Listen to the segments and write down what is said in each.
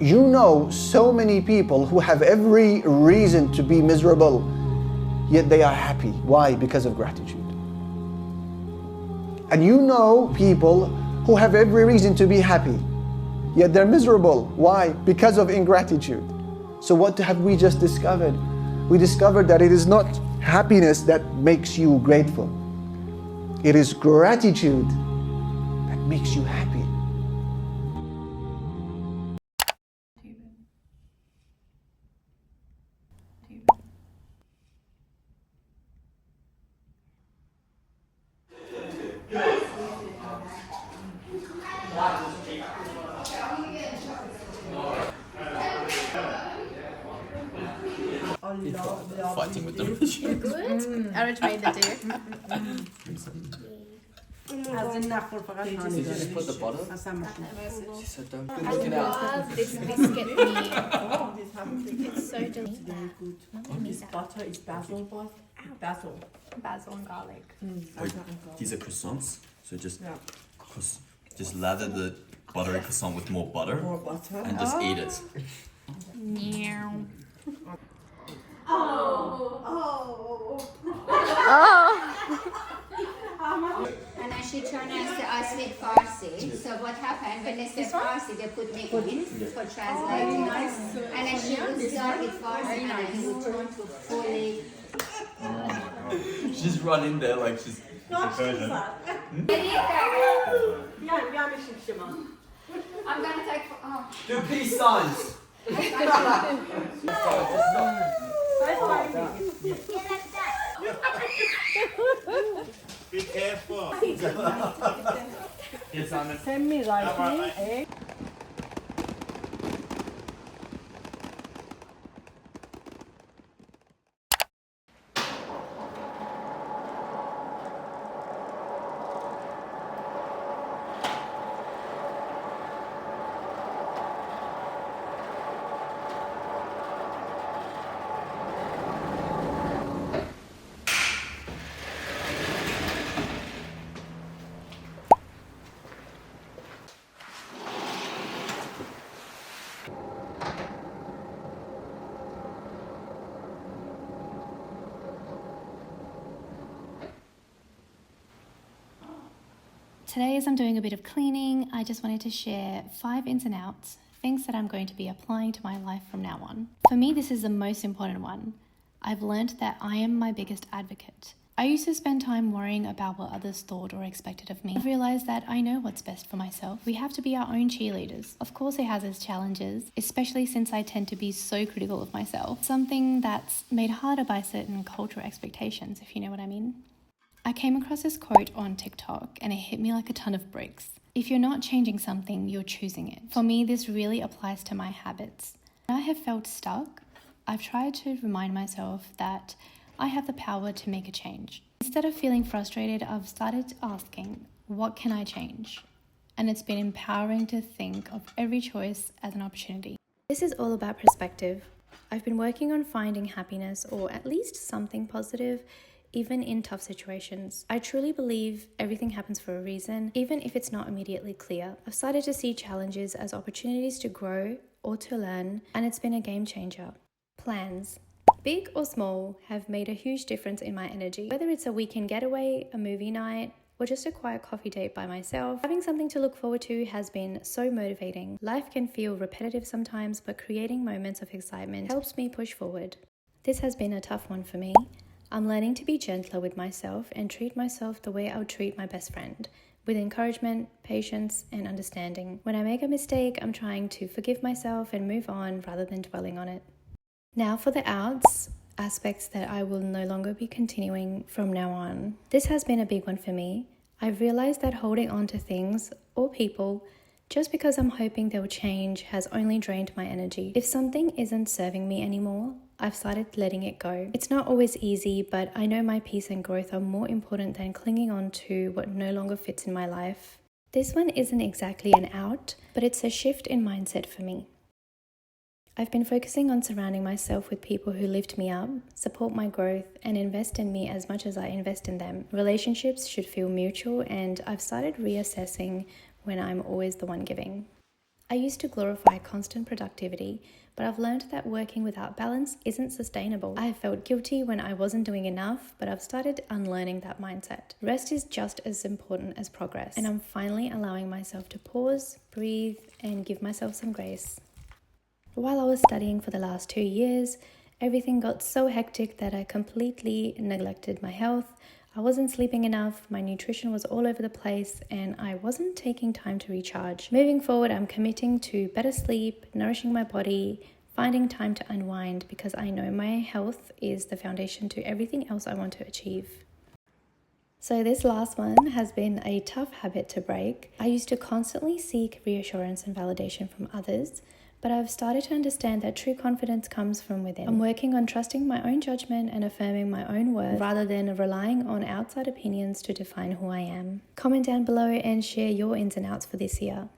You know so many people who have every reason to be miserable, yet they are happy. Why? Because of gratitude. And you know people who have every reason to be happy, yet they're miserable. Why? Because of ingratitude. So what have we just discovered? We discovered that it is not happiness that makes you grateful. It is gratitude that makes you happy. Fighting with them. You're good? Arranged the dear. Just put the butter. She said don't I look it out. love this biscuit meal. It's so delicious. Very good. This butter is basil butter. Basil and garlic. Wait, these are croissants. So just lather the buttery croissant with more butter More butter. and just eat it. Meow. And then she turned us to us with Farsi. So what happened when they said Farsi, they put me in for translating. And then she would start with Farsi and then it would turn to fully. Just run in there like she's. I'm gonna take. Oh. Do peace signs. Be careful. Yes, Simon. Send me rice, egg. Today, as I'm doing a bit of cleaning, I just wanted to share 5 ins and outs, things that I'm going to be applying to my life from now on. For me, this is the most important one. I've learned that I am my biggest advocate. I used to spend time worrying about what others thought or expected of me. I've realized that I know what's best for myself. We have to be our own cheerleaders. Of course, it has its challenges, especially since I tend to be so critical of myself, something that's made harder by certain cultural expectations, if you know what I mean. I came across this quote on TikTok and it hit me like a ton of bricks. If you're not changing something, you're choosing it. For me, this really applies to my habits. When I have felt stuck, I've tried to remind myself that I have the power to make a change. Instead of feeling frustrated, I've started asking, what can I change? And it's been empowering to think of every choice as an opportunity. This is all about perspective. I've been working on finding happiness, or at least something positive, even in tough situations. I truly believe everything happens for a reason, even if it's not immediately clear. I've started to see challenges as opportunities to grow or to learn, and it's been a game changer. Plans, big or small, have made a huge difference in my energy. Whether it's a weekend getaway, a movie night, or just a quiet coffee date by myself, having something to look forward to has been so motivating. Life can feel repetitive sometimes, but creating moments of excitement helps me push forward. This has been a tough one for me. I'm learning to be gentler with myself and treat myself the way I would treat my best friend, with encouragement, patience, and understanding. When I make a mistake, I'm trying to forgive myself and move on rather than dwelling on it. Now for the outs, aspects that I will no longer be continuing from now on. This has been a big one for me. I've realized that holding on to things or people just because I'm hoping they'll change has only drained my energy. If something isn't serving me anymore, I've started letting it go. It's not always easy, but I know my peace and growth are more important than clinging on to what no longer fits in my life. This one isn't exactly an out, but it's a shift in mindset for me. I've been focusing on surrounding myself with people who lift me up, support my growth, and invest in me as much as I invest in them. Relationships should feel mutual, and I've started reassessing when I'm always the one giving. I used to glorify constant productivity, but I've learned that working without balance isn't sustainable. I felt guilty when I wasn't doing enough, but I've started unlearning that mindset. Rest is just as important as progress, and I'm finally allowing myself to pause, breathe, and give myself some grace. While I was studying for the last 2 years, everything got so hectic that I completely neglected my health. I wasn't sleeping enough, my nutrition was all over the place, and I wasn't taking time to recharge. Moving forward, I'm committing to better sleep, nourishing my body, finding time to unwind, because I know my health is the foundation to everything else I want to achieve. So this last one has been a tough habit to break. I used to constantly seek reassurance and validation from others, but I've started to understand that true confidence comes from within. I'm working on trusting my own judgment and affirming my own worth rather than relying on outside opinions to define who I am. Comment down below and share your ins and outs for this year.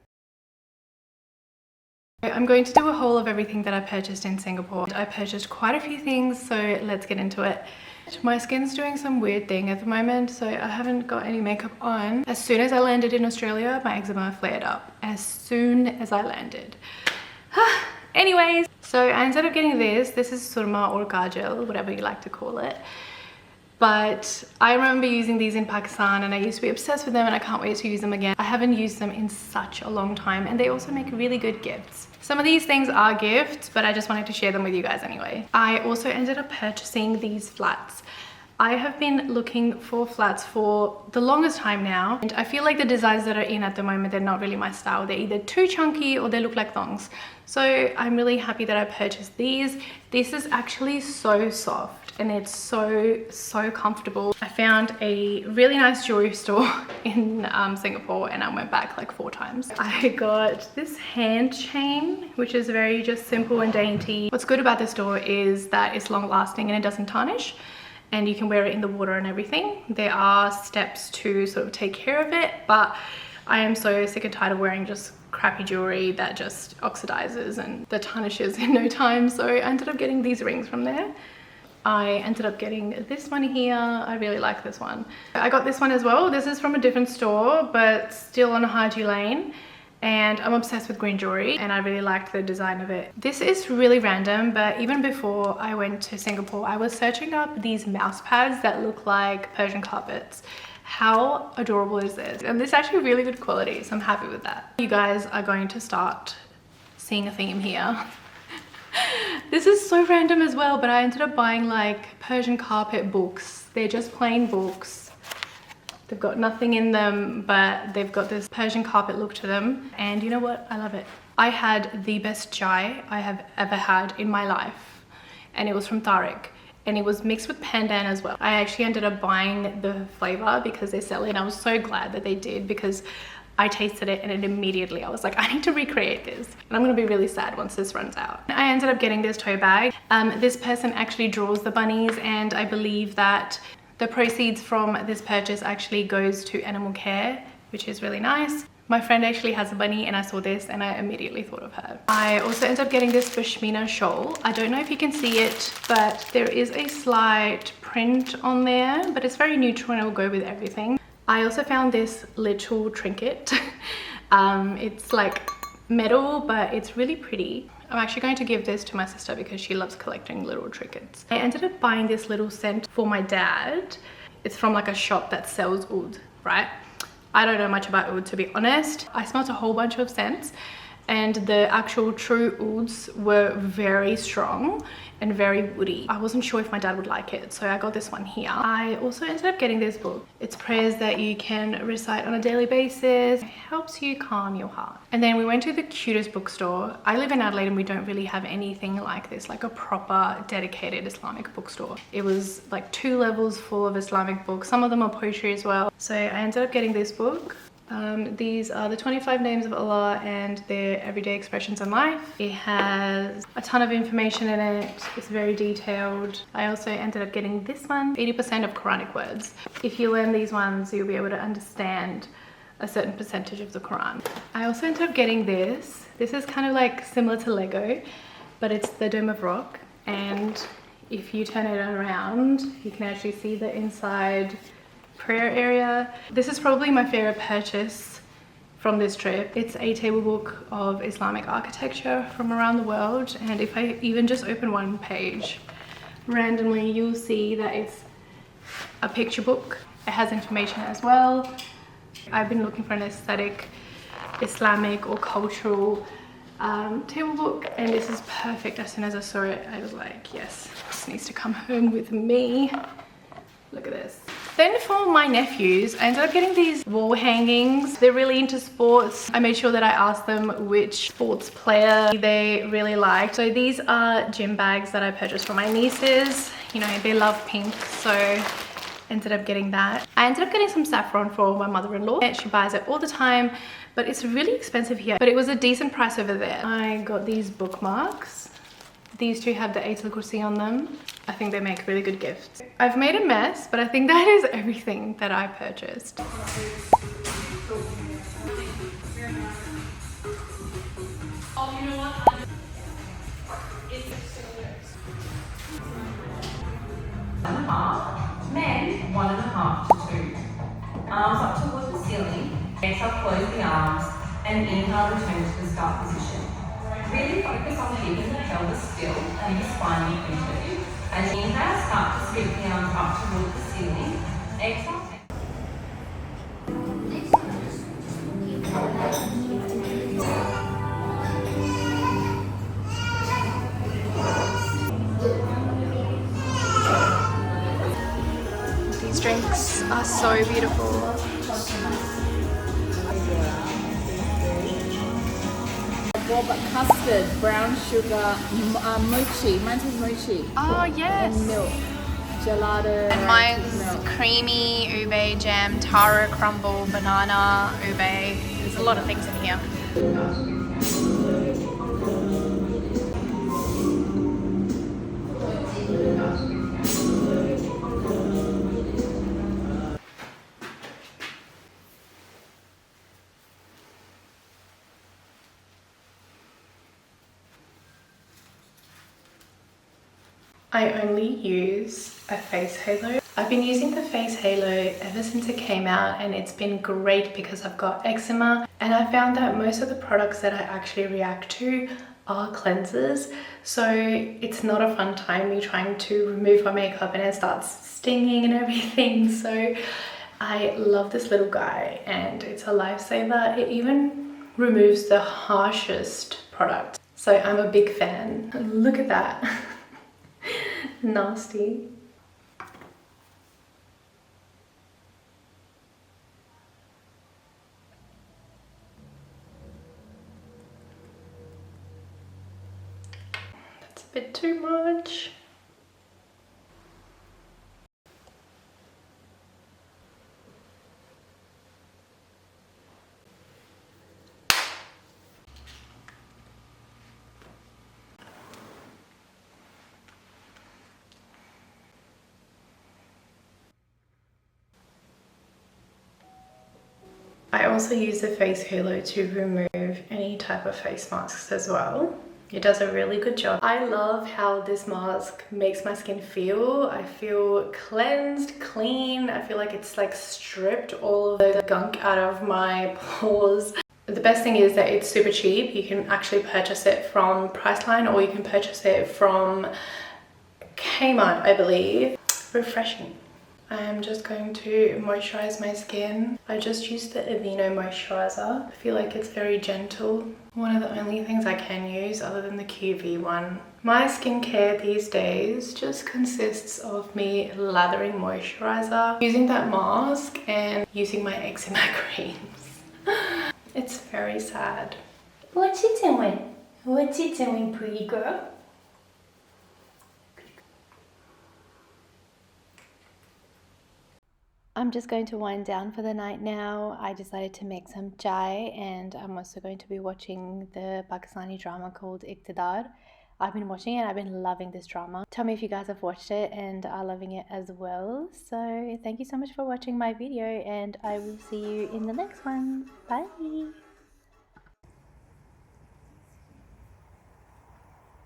I'm going to do a haul of everything that I purchased in Singapore. I purchased quite a few things, so let's get into it. My skin's doing some weird thing at the moment, so I haven't got any makeup on. As soon as I landed in Australia, my eczema flared up. As soon as I landed. Anyways, so I ended up getting this. This is Surma or Kajal, whatever you like to call it. But I remember using these in Pakistan and I used to be obsessed with them, and I can't wait to use them again. I haven't used them in such a long time, and they also make really good gifts. Some of these things are gifts, but I just wanted to share them with you guys anyway. I also ended up purchasing these flats. I have been looking for flats for the longest time now, and I feel like the designs that are in at the moment, they're not really my style. They're either too chunky or they look like thongs. So I'm really happy that I purchased these. This is actually so soft and it's so comfortable. I found a really nice jewelry store in Singapore, and I went back like 4 times. I got this hand chain, which is very just simple and dainty. What's good about this store is that it's long lasting and it doesn't tarnish, and you can wear it in the water and everything. There are steps to sort of take care of it, but I am so sick and tired of wearing just crappy jewelry that just oxidizes and that tarnishes in no time. So I ended up getting these rings from there. I ended up getting this one here. I really like this one. I got this one as well. This is from a different store, but still on Haji Lane. And I'm obsessed with green jewelry, and I really liked the design of it. This is really random, but even before I went to Singapore, I was searching up these mouse pads that look like Persian carpets. How adorable is this? And this is actually really good quality, so I'm happy with that. You guys are going to start seeing a theme here. This is so random as well, but I ended up buying like Persian carpet books. They're just plain books. They've got nothing in them, but they've got this Persian carpet look to them. And you know what? I love it. I had the best chai I have ever had in my life, and it was from Tariq, and it was mixed with pandan as well. I actually ended up buying the flavor because they sell it, and I was so glad that they did, because I tasted it and it immediately, I was like, I need to recreate this, and I'm gonna be really sad once this runs out. I ended up getting this tote bag. This person actually draws the bunnies, and I believe that the proceeds from this purchase actually goes to animal care, which is really nice. My friend actually has a bunny, and I saw this and I immediately thought of her. I also ended up getting this pashmina shawl. I don't know if you can see it, but there is a slight print on there, but it's very neutral and it will go with everything. I also found this little trinket. It's like metal, but it's really pretty. I'm actually going to give this to my sister because she loves collecting little trinkets. I ended up buying this little scent for my dad. It's from like a shop that sells oud, right? I don't know much about oud, to be honest. I smelled a whole bunch of scents, and the actual true ouds were very strong and very woody. I wasn't sure if my dad would like it, so I got this one here. I also ended up getting this book. It's prayers that you can recite on a daily basis. It helps you calm your heart. And then we went to the cutest bookstore. I live in Adelaide and we don't really have anything like this, like a proper dedicated Islamic bookstore. It was like 2 levels full of Islamic books. Some of them are poetry as well. So I ended up getting this book. These are the 25 names of Allah and their everyday expressions in life. It has a ton of information in it. It's very detailed. I also ended up getting this one, 80% of Quranic words. If you learn these ones, you'll be able to understand a certain percentage of the Quran. I also ended up getting this. This is kind of like similar to Lego, but it's the Dome of Rock. And if you turn it around, you can actually see the inside prayer area. This is probably my favorite purchase from this trip. It's a table book of Islamic architecture from around the world, and if I even just open one page randomly, you'll see that it's a picture book. It has information as well. I've been looking for an aesthetic Islamic or cultural table book, and this is perfect. As soon as I saw it, I was like, yes, this needs to come home with me. Look at this. Then for my nephews, I ended up getting these wall hangings. They're really into sports. I made sure that I asked them which sports player they really liked. So these are gym bags that I purchased for my nieces. You know, they love pink, so ended up getting that. I ended up getting some saffron for my mother-in-law. She buys it all the time, but it's really expensive here. But it was a decent price over there. I got these bookmarks. These two have the Ayatul Kursi on them. I think they make really good gifts. I've made a mess, but I think that is everything that I purchased. Men, 1.5 to 2. Arms up towards the ceiling. Exhale, close the arms, and inhale, return to the start position. Really focus on keeping the pelvis still and your spine lengthened. As you inhale, start to sweep the arms up towards the ceiling. Exhale. These drinks are so beautiful. Boba custard, brown sugar, mochi. Mine is mochi. Oh yes. And milk. Gelato. And mine's creamy ube jam, taro crumble, banana ube. There's a lot of things in here. I only use a face halo. I've been using the face halo ever since it came out, and it's been great because I've got eczema, and I found that most of the products that I actually react to are cleansers, so it's not a fun time me trying to remove my makeup and it starts stinging and everything. So I love this little guy and it's a lifesaver. It even removes the harshest product, so I'm a big fan. Look at that. Nasty. That's a bit too much. I also use the face halo to remove any type of face masks as well. It does a really good job. I love how this mask makes my skin feel. I feel cleansed, clean. I feel like it's like stripped all of the gunk out of my pores. The best thing is that it's super cheap. You can actually purchase it from Priceline, or you can purchase it from Kmart, I believe. Refreshing. I'm just going to moisturize my skin. I just used the Aveeno moisturizer. I feel like it's very gentle. One of the only things I can use other than the QV one. My skincare these days just consists of me lathering moisturizer, using that mask, and using my eczema creams. It's very sad. What you doing? What you doing, pretty girl? I'm just going to wind down for the night now. I decided to make some chai, and I'm also going to be watching the Pakistani drama called Iqtidar. I've been watching it. I've been loving this drama. Tell me if you guys have watched it and are loving it as well. So thank you so much for watching my video, and I will see you in the next one. Bye.